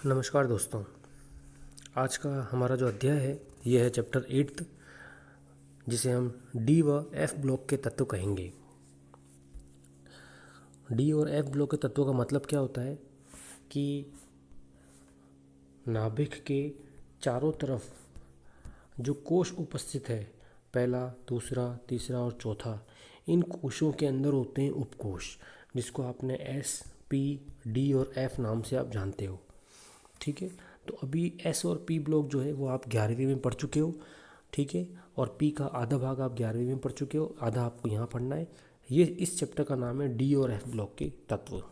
नमस्कार दोस्तों। आज का हमारा जो अध्याय है यह है चैप्टर 8 जिसे हम डी व एफ ब्लॉक के तत्व कहेंगे। डी और एफ ब्लॉक के तत्वों का मतलब क्या होता है कि नाभिक के चारों तरफ जो कोश उपस्थित है, पहला, दूसरा, तीसरा और चौथा, इन कोशों के अंदर होते हैं उपकोश, जिसको आपने एस, पी, डी और एफ नाम से आप जानते हो। ठीक है, तो अभी एस और पी ब्लॉक जो है वो आप 11वीं में पढ़ चुके हो। ठीक है, और पी का आधा भाग आप 11वीं में पढ़ चुके हो, आधा आपको यहाँ पढ़ना है। ये इस चैप्टर का नाम है डी और एफ ब्लॉक के तत्व।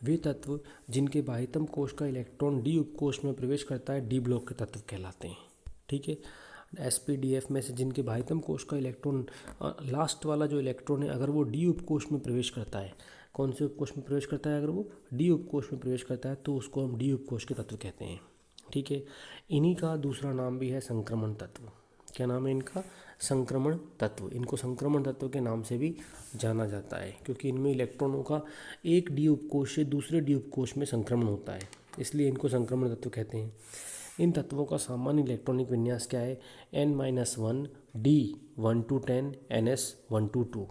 वे तत्व जिनके बाह्यतम कोश का इलेक्ट्रॉन डी उपकोश में प्रवेश करता है डी ब्लॉक के तत्व कहलाते हैं। ठीक है, एस पी डी एफ में से जिनके बाह्यतम कोश का इलेक्ट्रॉन लास्ट वाला जो इलेक्ट्रॉन है अगर वो डी उपकोश में प्रवेश करता है, कौन से उपकोश में प्रवेश करता है, अगर वो डी उपकोश में प्रवेश करता है तो उसको हम डी उपकोश के तत्व कहते हैं। ठीक है, इन्हीं का दूसरा नाम भी है संक्रमण तत्व। क्या नाम है इनका? संक्रमण तत्व। इनको संक्रमण तत्व के नाम से भी जाना जाता है क्योंकि इनमें इलेक्ट्रॉनों का एक डी उपकोश से दूसरे डी उपकोश में संक्रमण होता है, इसलिए इनको संक्रमण तत्व कहते हैं। इन तत्वों का सामान्य इलेक्ट्रॉनिक विन्यास क्या है? n-1 D1-10 ns1-2।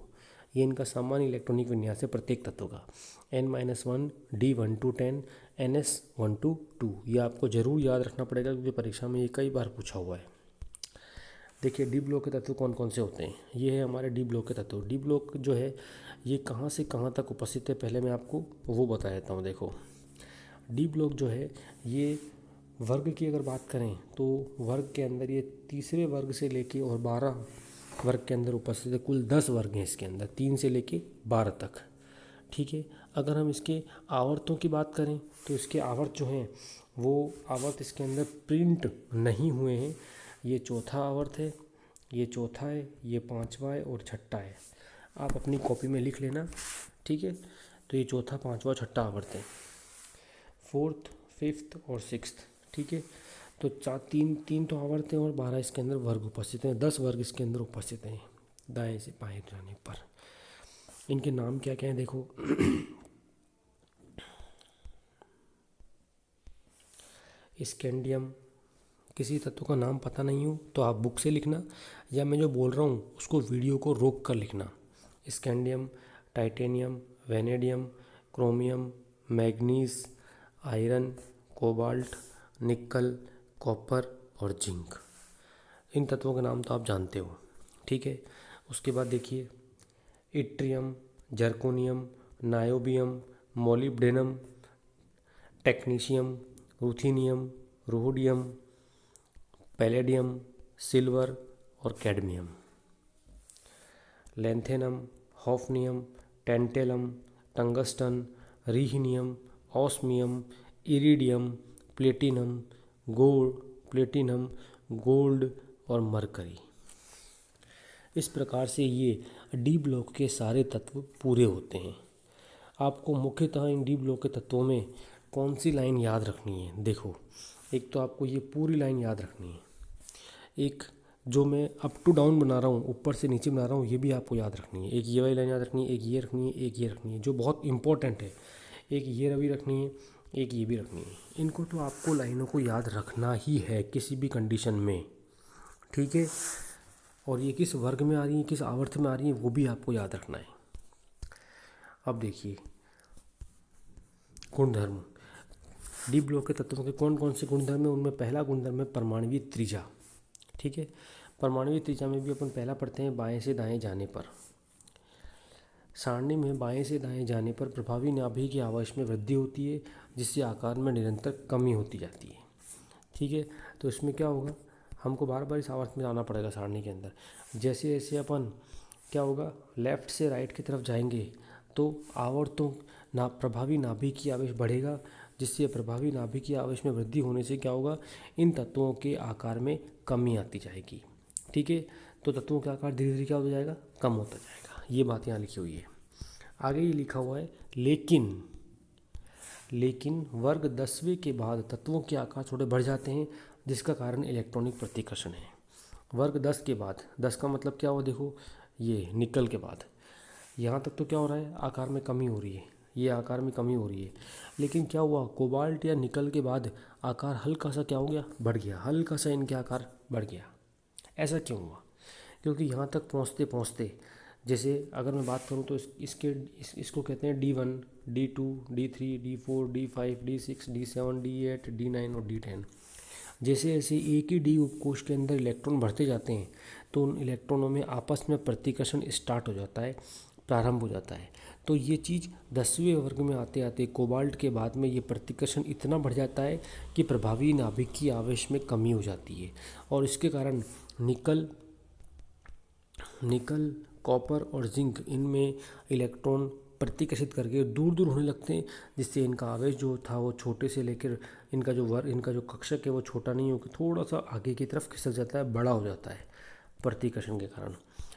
ये इनका सामान्य इलेक्ट्रॉनिक विन्यास है प्रत्येक तत्व का, n-1 D1-10 ns1-2। ये आपको जरूर याद रखना पड़ेगा क्योंकि परीक्षा में ये कई बार पूछा हुआ है। देखिए, डी ब्लॉक के तत्व कौन कौन से होते हैं। ये है हमारे डी ब्लॉक के तत्व। डी ब्लॉक जो है ये कहाँ से कहाँ तक उपस्थित है, पहले मैं आपको वो बता देता हूँ। देखो, डी ब्लॉक जो है ये वर्ग की अगर बात करें तो वर्ग के अंदर ये तीसरे वर्ग से लेके और 12 वर्ग के अंदर उपस्थित है। कुल 10 वर्ग हैं इसके अंदर, 3 से लेके 12 तक। ठीक है, अगर हम इसके आवर्तों की बात करें तो इसके आवर्त जो हैं वो आवर्त इसके अंदर प्रिंट नहीं हुए हैं। ये चौथा आवर्त है, ये चौथा है, ये पांचवा है और छठा है। आप अपनी कॉपी में लिख लेना। ठीक है, तो ये चौथा, पांचवा, छठा आवर्त है, फोर्थ, फिफ्थ और सिक्स्थ। ठीक है, तो तीन तो आवर्त हैं और 12 इसके अंदर वर्ग उपस्थित हैं, 10 वर्ग इसके अंदर उपस्थित हैं दाएं से बाएं जाने पर। इनके नाम क्या क्या हैं देखो। स्कैंडियम। किसी तत्व का नाम पता नहीं हो तो आप बुक से लिखना, या मैं जो बोल रहा हूँ उसको वीडियो को रोक कर लिखना। Scandium, titanium, vanadium, chromium, manganese, iron, cobalt, निकल, कॉपर और जिंक। इन तत्वों के नाम तो आप जानते हो। ठीक है, उसके बाद देखिए yttrium, zirconium, niobium, molybdenum, technetium, ruthenium, rhodium, palladium, silver और cadmium. Lanthanum, hafnium, tantalum, tungsten, rhenium, osmium, iridium, platinum, gold और मरकरी। इस प्रकार से ये डी ब्लॉक के सारे तत्व पूरे होते हैं। आपको मुख्यतः इन डी ब्लॉक के तत्वों में कौन सी लाइन याद रखनी है? देखो, एक तो आपको ये पूरी लाइन याद रखनी है, एक जो मैं अप टू डाउन बना रहा हूँ, ऊपर से नीचे बना रहा हूँ, ये भी आपको याद रखनी है। एक ये वाली लाइन याद रखनी है, एक ये रखनी है, एक ये रखनी है जो बहुत इंपॉर्टेंट है, एक ये रवि रखनी है, एक ये भी रखनी है। इनको तो आपको लाइनों को याद रखना ही है किसी भी कंडीशन में। ठीक है, और ये किस वर्ग में आ रही है, किस आवर्त में आ रही है, वो भी आपको याद रखना है। अब देखिए गुणधर्म। डी ब्लॉक के तत्वों के कौन कौन से गुणधर्म है? उनमें पहला गुणधर्म है परमाणुवीय त्रिज्या। ठीक है, परमाणुवीय त्रिज्या में भी अपन पहला पढ़ते हैं बाएं से दाएं जाने पर। सारणी में बाएं से दाएं जाने पर प्रभावी नाभिक के आवेश में वृद्धि होती है जिससे आकार में निरंतर कमी होती जाती है। ठीक है, तो इसमें क्या होगा, हमको बार बार इस आवर्त में जाना पड़ेगा सारणी के अंदर। जैसे जैसे अपन क्या होगा, लेफ़्ट से राइट की तरफ जाएंगे तो आवर्तों प्रभावी नाभिकीय आवेश बढ़ेगा, जिससे प्रभावी नाभिकीय आवेश में वृद्धि होने से क्या होगा, इन तत्वों के आकार में कमी आती जाएगी। ठीक है, तो तत्वों का आकार धीरे धीरे क्या होता जाएगा, कम होता जाएगा। ये बात यहाँ लिखी हुई है। आगे ये लिखा हुआ है लेकिन वर्ग 10वें के बाद तत्वों के आकार थोड़े बढ़ जाते हैं जिसका कारण इलेक्ट्रॉनिक प्रतिकर्षण है। वर्ग 10 के बाद, 10 का मतलब क्या हुआ, देखो ये निकल के बाद यहाँ तक तो क्या हो रहा है, आकार में कमी हो रही है। ये आकार में कमी हो रही है। लेकिन क्या हुआ, कोबाल्ट या निकल के बाद आकार हल्का सा क्या हो गया, बढ़ गया, हल्का सा इनके आकार बढ़ गया। ऐसा क्यों हुआ? क्योंकि यहाँ तक पहुँचते पहुँचते, जैसे अगर मैं बात करूँ तो इसको कहते हैं D1, D2, D3, D4, D5, D6, D7, D8, D9 और D10। जैसे जैसे एक ही डी उपकोष के अंदर इलेक्ट्रॉन बढ़ते जाते हैं तो उन इलेक्ट्रॉनों में आपस में प्रतिकर्षण स्टार्ट हो जाता है, प्रारंभ हो जाता है। तो ये चीज़ 10वें वर्ग में आते आते कोबाल्ट के बाद में ये प्रतिकर्षण इतना बढ़ जाता है कि प्रभावी नाभिकीय आवेश में कमी हो जाती है, और इसके कारण निकल निकल कॉपर और जिंक इनमें इलेक्ट्रॉन प्रतिकर्षित करके दूर दूर होने लगते हैं, जिससे इनका आवेश जो था वो छोटे से लेकर इनका जो कक्षक है वो छोटा नहीं होकर थोड़ा सा आगे की तरफ खिसक जाता है, बड़ा हो जाता है प्रतिकर्षण के कारण।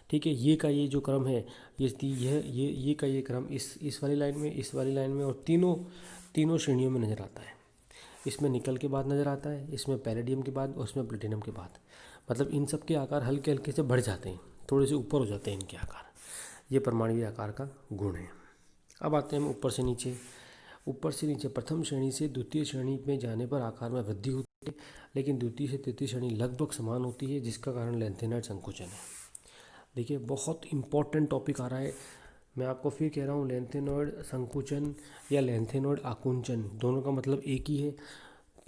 ठीक है, ये का ये जो क्रम है, ये का ये क्रम इस वाली लाइन में, इस वाली लाइन में, और तीनों तीनों श्रेणियों में नज़र आता है। इसमें निकल के बाद नज़र आता है, इसमें पैलेडियम के बाद, और इसमें प्लेटिनम के बाद। मतलब इन सब के आकार हल्के हल्के से बढ़ जाते हैं, थोड़े से ऊपर हो जाते हैं इनके आकार। ये परमाणु आकार का गुण है। अब आते हैं हम ऊपर से नीचे। ऊपर से नीचे प्रथम श्रेणी से द्वितीय श्रेणी में जाने पर आकार में वृद्धि होती है, लेकिन द्वितीय से तृतीय श्रेणी लगभग समान होती है, जिसका कारण लेंथेनाइड संकुचन है। देखिए, बहुत इंपॉर्टेंट टॉपिक आ रहा है। मैं आपको फिर कह रहा हूँ, लेंथेनॉइड संकुचन या लेंथेनॉइड आकुंचन दोनों का मतलब एक ही है।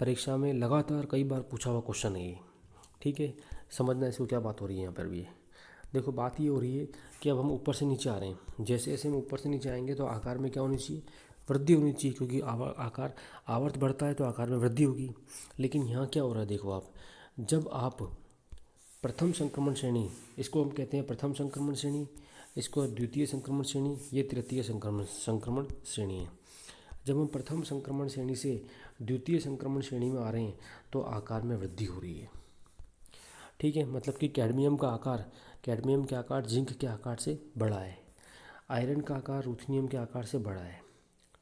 परीक्षा में लगातार कई बार पूछा हुआ क्वेश्चन है ये। ठीक है, समझना इसको क्या बात हो रही है यहाँ पर भी। देखो, बात ये हो रही है कि अब हम ऊपर से नीचे आ रहे हैं। जैसे जैसे हम ऊपर से नीचे आएंगे तो आकार में क्या होनी चाहिए, वृद्धि होनी चाहिए, क्योंकि आकार आवर्त बढ़ता है तो आकार में वृद्धि होगी। लेकिन यहाँ क्या हो रहा है, देखो आप, जब आप प्रथम संक्रमण श्रेणी, इसको हम कहते हैं प्रथम संक्रमण श्रेणी, इसको द्वितीय संक्रमण श्रेणी, ये तृतीय संक्रमण श्रेणी है। जब हम प्रथम संक्रमण श्रेणी से द्वितीय संक्रमण श्रेणी में आ रहे हैं तो आकार में वृद्धि हो रही है। ठीक है, मतलब कि कैडमियम के आकार जिंक के आकार से बड़ा है, आयरन का आकार रुथेनियम के आकार से बड़ा है।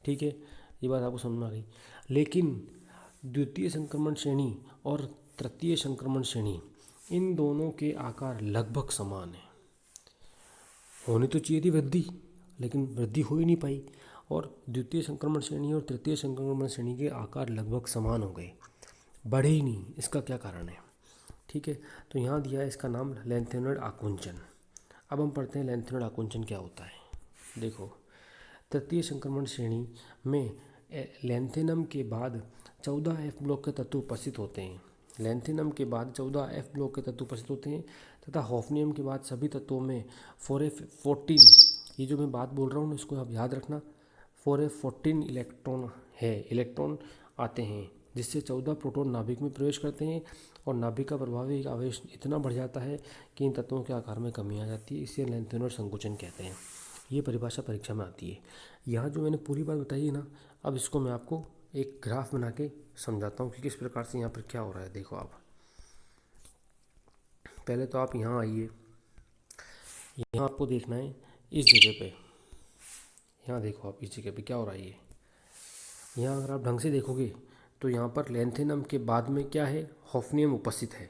ठीक है, ये बात आपको समझ में आ गई। लेकिन द्वितीय संक्रमण श्रेणी और तृतीय संक्रमण श्रेणी, इन दोनों के आकार लगभग समान है। होनी तो चाहिए थी वृद्धि, लेकिन वृद्धि हो ही नहीं पाई, और द्वितीय संक्रमण श्रेणी और तृतीय संक्रमण श्रेणी के आकार लगभग समान हो गए, बढ़े ही नहीं। इसका क्या कारण है? ठीक है, तो यहाँ दिया है इसका नाम लेंथेनॉइड आकुंचन। अब हम पढ़ते हैं लेंथेनॉइड आकुंचन क्या होता है। देखो, तृतीय संक्रमण श्रेणी में लेंथेनम के बाद 14 एफ ब्लॉक के तत्व उपस्थित होते हैं। लेंथेनम के बाद 14 एफ ब्लॉक के तत्व उपस्थित होते हैं, तथा हॉफनियम के बाद सभी तत्वों में 4f14, ये जो मैं बात बोल रहा हूँ इसको आप याद रखना, 4f14 इलेक्ट्रॉन आते हैं, जिससे 14 प्रोटॉन नाभिक में प्रवेश करते हैं, और नाभिक का प्रभावी आवेश इतना बढ़ जाता है कि इन तत्वों के आकार में कमी आ जाती है। इसे लेंथेनॉइड संकुचन कहते हैं। ये परिभाषा परीक्षा में आती है। यहाँ जो मैंने पूरी बात बताई है ना, अब इसको मैं आपको एक ग्राफ बना के समझाता हूँ कि किस प्रकार से यहाँ पर क्या हो रहा है। देखो, आप पहले तो आप यहाँ आइए, यहाँ आपको देखना है इस जगह पे, यहाँ देखो आप इस जगह पे क्या हो रहा है। यहाँ अगर आप ढंग से देखोगे तो यहाँ पर लेंथेनम के बाद में क्या है, हॉफनियम उपस्थित है।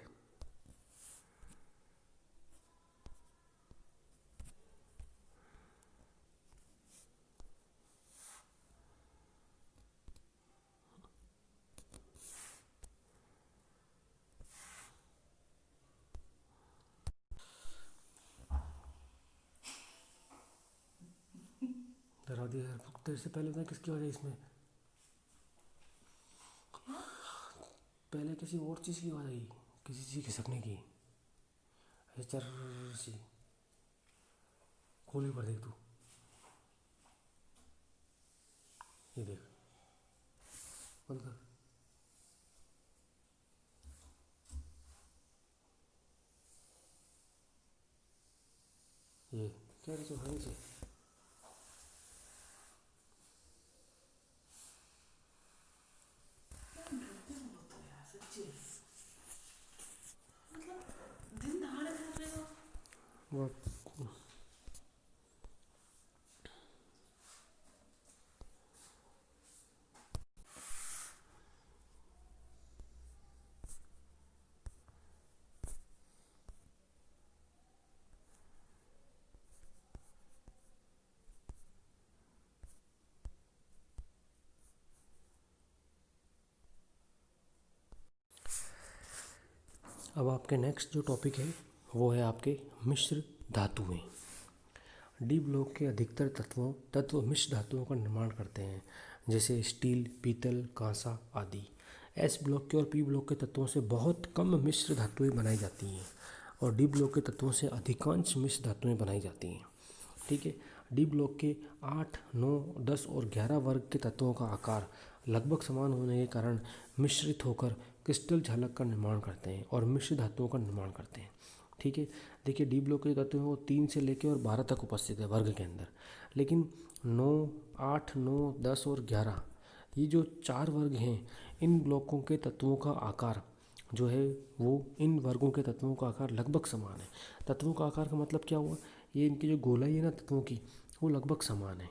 डरा दिया यार, तेरे से पहले था किसकी वजह इसमें, पहले किसी और चीज़ की आवाज़ आई, किसी चीज़ खिसकने की। ऐसे चर सी खोली पर देख तू, ये देख, बंद कर। ये क्या रही चौहानी से, वो अब आपके नेक्स्ट जो टॉपिक है वो है आपके मिश्र धातुएं। डी ब्लॉक के अधिकतर तत्व मिश्र धातुओं का निर्माण करते हैं, जैसे स्टील, पीतल, कांसा आदि। एस ब्लॉक के और पी ब्लॉक के तत्वों से बहुत कम मिश्र धातुएं बनाई जाती हैं और डी ब्लॉक के तत्वों से अधिकांश मिश्र धातुएं बनाई जाती हैं। ठीक है। डी ब्लॉक के 8, 9, 10 और 11 वर्ग के तत्वों का आकार लगभग समान होने के कारण मिश्रित होकर क्रिस्टल झालक का निर्माण करते हैं और मिश्र धातुओं का निर्माण करते हैं। ठीक है। देखिए, डी ब्लॉक के तत्व हैं वो 3 से लेकर और 12 तक उपस्थित है वर्ग के अंदर, लेकिन 9, 8, 9, 10 और 11 ये जो 4 वर्ग हैं, इन ब्लॉकों के तत्वों का आकार जो है वो इन वर्गों के तत्वों का आकार लगभग समान है। तत्वों का आकार का मतलब क्या हुआ, ये इनकी जो गोलाई है ना तत्वों की, वो लगभग समान है।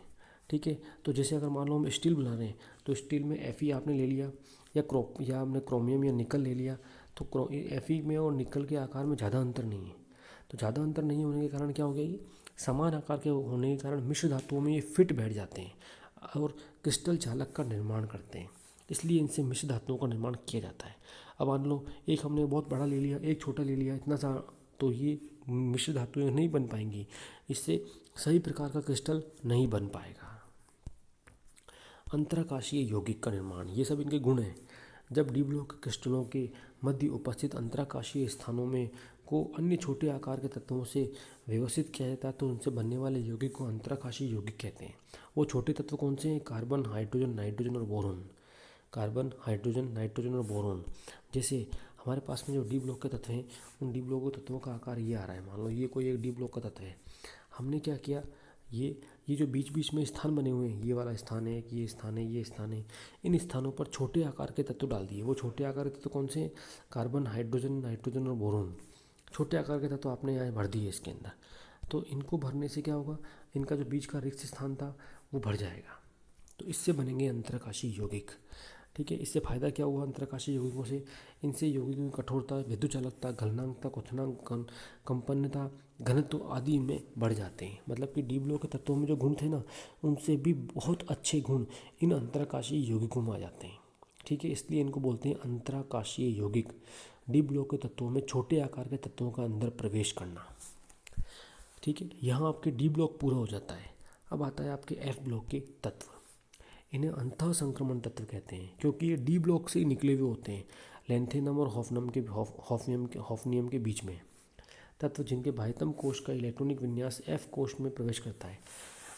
ठीक है। तो जैसे अगर मान लो हम स्टील बना रहे हैं तो स्टील में Fe आपने ले लिया या आपने क्रोमियम या निकल ले लिया, तो Fe में और निकल के आकार में ज़्यादा अंतर नहीं है। तो ज़्यादा अंतर नहीं होने के कारण क्या हो गया, ये समान आकार के होने के कारण मिश्र धातुओं में ये फिट बैठ जाते हैं और क्रिस्टल झालक का निर्माण करते हैं, इसलिए इनसे मिश्र धातुओं का निर्माण किया जाता है। अब मान लो एक हमने बहुत बड़ा ले लिया, एक छोटा ले लिया, इतना सा, तो ये मिश्र धातुएं नहीं बन पाएंगी, इससे सही प्रकार का क्रिस्टल नहीं बन पाएगा। अंतराकाशीय यौगिक का निर्माण, ये सब इनके गुण हैं। जब डी ब्लॉक क्रिस्टलों के मध्य उपस्थित अंतराकाशीय स्थानों में को अन्य छोटे आकार के तत्वों से व्यवस्थित किया जाता है तो उनसे बनने वाले यौगिक को अंतराकाशीय यौगिक कहते हैं। वो छोटे तत्व कौन से हैं? कार्बन, हाइड्रोजन, नाइट्रोजन और बोरोन। कार्बन, हाइड्रोजन, नाइट्रोजन और बोरोन। जैसे हमारे पास में जो डी ब्लॉक के तत्व हैं, उन डी ब्लॉक के तत्वों का आकार ये आ रहा है। मान लो ये कोई एक डी ब्लॉक का तत्व है, हमने क्या किया, ये जो बीच बीच में स्थान बने हुए हैं, ये वाला स्थान है, ये स्थान है, ये स्थान है, इन स्थानों पर छोटे आकार के तत्व डाल दिए। वो छोटे आकार के तत्व कौन से हैं? कार्बन, हाइड्रोजन, नाइट्रोजन और बोरोन। छोटे आकार के तत्व आपने यहाँ भर दिए इसके अंदर। तो इनको भरने से क्या होगा, इनका जो बीच का रिक्त स्थान था वो भर जाएगा, तो इससे बनेंगे अंतराकाशीय यौगिक। ठीक है। इससे फ़ायदा क्या हुआ अंतराकाशीय यौगिकों से? इनसे यौगिकों की कठोरता, विद्युत चालकता, गलनांकता, क्वथनांक, कंपन्यता, घनत्व आदि इनमें बढ़ जाते हैं। मतलब कि डी ब्लॉक के तत्वों में जो गुण थे ना, उनसे भी बहुत अच्छे गुण इन अंतराकाशीय यौगिकों में आ जाते हैं। ठीक है। इसलिए इनको बोलते हैं अंतराकाशीय यौगिक। डी ब्लॉक के तत्वों में छोटे आकार के तत्वों का अंदर प्रवेश करना। ठीक है। यहाँ आपके डी ब्लॉक पूरा हो जाता है। अब आता है आपके एफ ब्लॉक के तत्व। इन्हें अंतः संक्रमण तत्व कहते हैं क्योंकि ये डी ब्लॉक से ही निकले हुए होते हैं, लेंथेनम और हॉफनियम के बीच में। तत्व जिनके बाह्यतम कोश का इलेक्ट्रॉनिक विन्यास एफ कोश में प्रवेश करता है।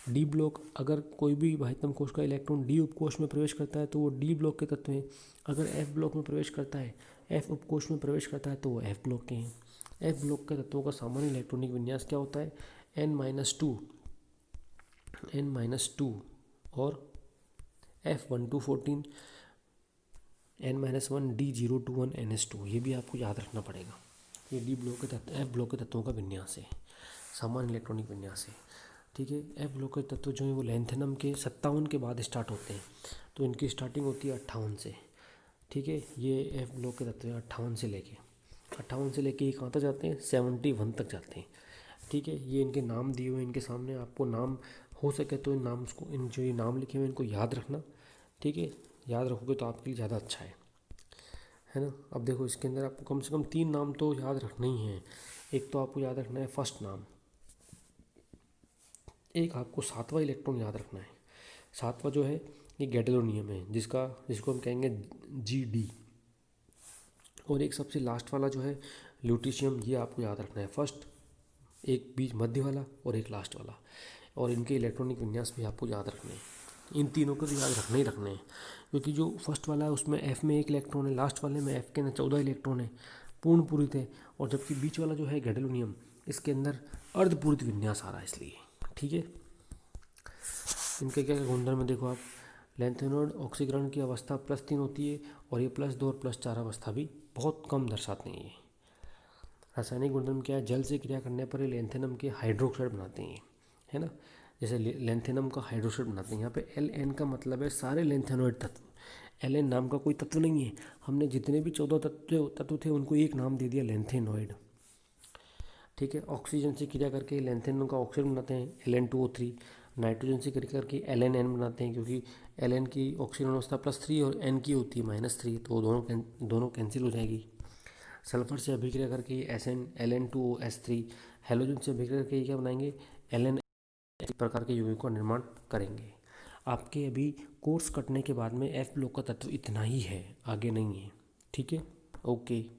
डी ब्लॉक, अगर कोई भी बाह्यतम कोश का इलेक्ट्रॉन डी उपकोश में प्रवेश करता है तो वो डी ब्लॉक के तत्व हैं। अगर एफ ब्लॉक में प्रवेश करता है, एफ उपकोश में प्रवेश करता है तो वो एफ ब्लॉक के हैं। एफ ब्लॉक के तत्वों का सामान्य इलेक्ट्रॉनिक विन्यास क्या होता है? n-2 और F1214 n-1 D021 NS2। ये भी आपको याद रखना पड़ेगा। ये डी ब्लॉक के तत्व, एफ ब्लॉक के तत्वों का विन्यास है, सामान्य इलेक्ट्रॉनिक विन्यास है। ठीक है। एफ ब्लॉक के तत्व जो है वो लेंथेनम के 57 के बाद स्टार्ट होते हैं, तो इनकी स्टार्टिंग होती है 58 से। ठीक है। ये एफ ब्लॉक के तत्व हैं 58 से लेके ये कहाँ तक जाते हैं? 71 तक जाते हैं। ठीक है। ये इनके नाम दिए हुए इनके सामने, आपको नाम हो सके तो इन नाम को, इन जो ये नाम लिखे हुए इनको याद रखना। ठीक है। याद रखोगे तो आपके लिए ज़्यादा अच्छा है ना। अब देखो इसके अंदर आपको कम से कम 3 नाम तो याद रखना ही है। एक तो आपको याद रखना है फर्स्ट नाम, एक आपको 7वां इलेक्ट्रॉन याद रखना है। 7वां जो है ये गैडोलीनियम है, जिसको हम कहेंगे GD। और एक सबसे लास्ट वाला जो है ल्यूटीशियम, ये आपको याद रखना है। फर्स्ट, एक बीच मध्य वाला और एक लास्ट वाला, और इनके इलेक्ट्रॉनिक विन्यास भी आपको याद रखने हैं। इन तीनों को तो याद रखने ही रखने हैं, क्योंकि जो फर्स्ट वाला है उसमें एफ में 1 इलेक्ट्रॉन है, लास्ट वाले में एफ के अंदर 14 इलेक्ट्रॉन है पूर्ण पूरित है, और जबकि बीच वाला जो है गैडोलीनियम, इसके अंदर अर्धपूरित विन्यास आ रहा है इसलिए। ठीक है। इनके क्या गुणधर्म देखो आप, लेंथेनॉइड ऑक्सीकरण की अवस्था +3 होती है और ये +2 और +4 अवस्था भी बहुत कम दर्शाते हैं। ये रासायनिक गुणधर्म क्या है? जल से क्रिया करने पर ये लेंथेनम के हाइड्रोक्साइड बनाते हैं, है ना। जैसे लेंथेनम का हाइड्रोक्साइड बनाते हैं। यहाँ पे Ln का मतलब है सारे लेंथेनॉइड तत्व। Ln नाम का कोई तत्व नहीं है, हमने जितने भी 14 तत्व थे उनको एक नाम दे दिया, लेंथेनॉइड। ठीक है। ऑक्सीजन से क्रिया करके लेंथेनम का ऑक्सीजन बनाते हैं Ln2O3। नाइट्रोजन से क्रिया करके LnN बनाते हैं, क्योंकि Ln की ऑक्सीजन अवस्था +3 और N की होती है -3, तो दोनों कैंसिल हो जाएगी। सल्फर से अभिक्रिया करके ये Ln2O3, हेलोजन से अभिक्रिया करके ये क्या बनाएंगे, Ln, इस प्रकार के यौगिकों का निर्माण करेंगे। आपके अभी कोर्स कटने के बाद में F ब्लॉक का तत्व इतना ही है, आगे नहीं है। ठीक है, ओके।